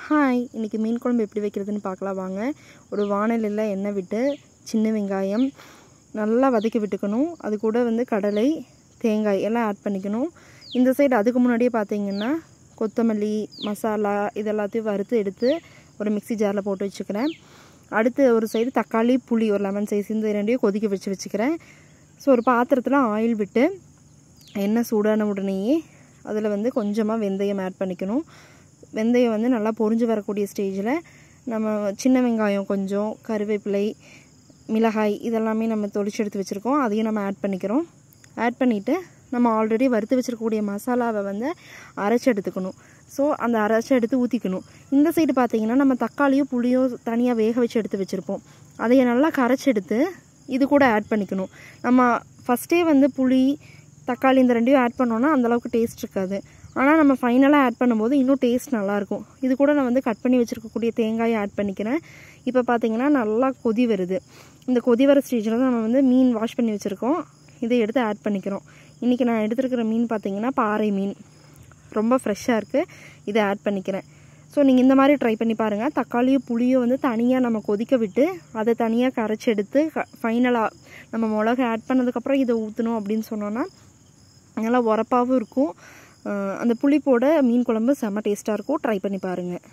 Hi, இன்றைக்கி மீன் குழம்பு எப்படி வைக்கிறதுன்னு பார்க்கலாம் வாங்க. ஒரு வாணலியில் எண்ணெய் விட்டு சின்ன வெங்காயம் நல்லா வதக்கி விட்டுக்கணும். அது கூட கடலை, தேங்காய் எல்லாம் ஆட் பண்ணிக்கணும். இந்த சைடு அதுக்கு முன்னாடியே பார்த்தீங்கன்னா கொத்தமல்லி, மசாலா இது எல்லாத்தையும் வறுத்து எடுத்து ஒரு மிக்ஸி ஜாரில் போட்டு வச்சுக்கிறேன். அடுத்து ஒரு சைடு தக்காளி, புளி ஒரு லெமன் சைஸ் இந்த ரெண்டையும் கொதிக்க வச்சுக்கிறேன். ஸோ ஒரு பாத்திரத்தில் ஆயில் விட்டு எண்ணெய் சூடான உடனேயே அதில் கொஞ்சமாக வெந்தயம் ஆட் பண்ணிக்கணும். வெந்தயம் நல்லா பொரிஞ்சு வரக்கூடிய ஸ்டேஜில் நம்ம சின்ன வெங்காயம், கொஞ்சம் கருவேப்பிலை, மிளகாய் இதெல்லாமே நம்ம தொளிச்சு எடுத்து வச்சுருக்கோம். அதையும் நம்ம ஆட் பண்ணிக்கிறோம். ஆட் பண்ணிவிட்டு நம்ம ஆல்ரெடி வறுத்து வச்சுருக்கக்கூடிய மசாலாவை அரைச்சி எடுத்துக்கணும். ஸோ அந்த அரைச்சி எடுத்து ஊற்றிக்கணும். இந்த சைடு பார்த்திங்கன்னா நம்ம தக்காளியும் புளியும் தனியாக வேக வச்சு எடுத்து வச்சுருப்போம். அதையை நல்லா கரைச்சி எடுத்து இது கூட ஆட் பண்ணிக்கணும். நம்ம ஃபஸ்ட்டே புளி, தக்காளி இந்த ரெண்டையும் ஆட் பண்ணோன்னா அந்தளவுக்கு டேஸ்ட் இருக்காது. ஆனால் நம்ம ஃபைனலாக ஆட் பண்ணும்போது இன்னும் டேஸ்ட் நல்லாயிருக்கும். இது கூட நான் கட் பண்ணி வச்சுருக்கக்கூடிய தேங்காயை ஆட் பண்ணிக்கிறேன். இப்போ பார்த்தீங்கன்னா நல்லா கொதி வருது. இந்த கொதி வர ஸ்டேஜில் தான் நம்ம மீன் வாஷ் பண்ணி வச்சுருக்கோம். இதை எடுத்து ஆட் பண்ணிக்கிறோம். இன்றைக்கி நான் எடுத்துருக்கிற மீன் பார்த்திங்கன்னா பாறை மீன், ரொம்ப ஃப்ரெஷ்ஷாக இருக்குது. இதை ஆட் பண்ணிக்கிறேன். ஸோ நீங்கள் இந்த மாதிரி ட்ரை பண்ணி பாருங்கள். தக்காளியும் புளியும் தனியாக நம்ம கொதிக்க விட்டு அதை தனியாக கரைச்சி எடுத்து ஃபைனலாக நம்ம மிளகு ஆட் பண்ணதுக்கப்புறம் இதை ஊற்றணும் அப்படின்னு சொன்னோன்னா நல்லா உரப்பாகவும் இருக்கும். அந்த புளிப்போட மீன் குழம்பு செம்ம டேஸ்ட்டாக இருக்கும். ட்ரை பண்ணி பாருங்கள்.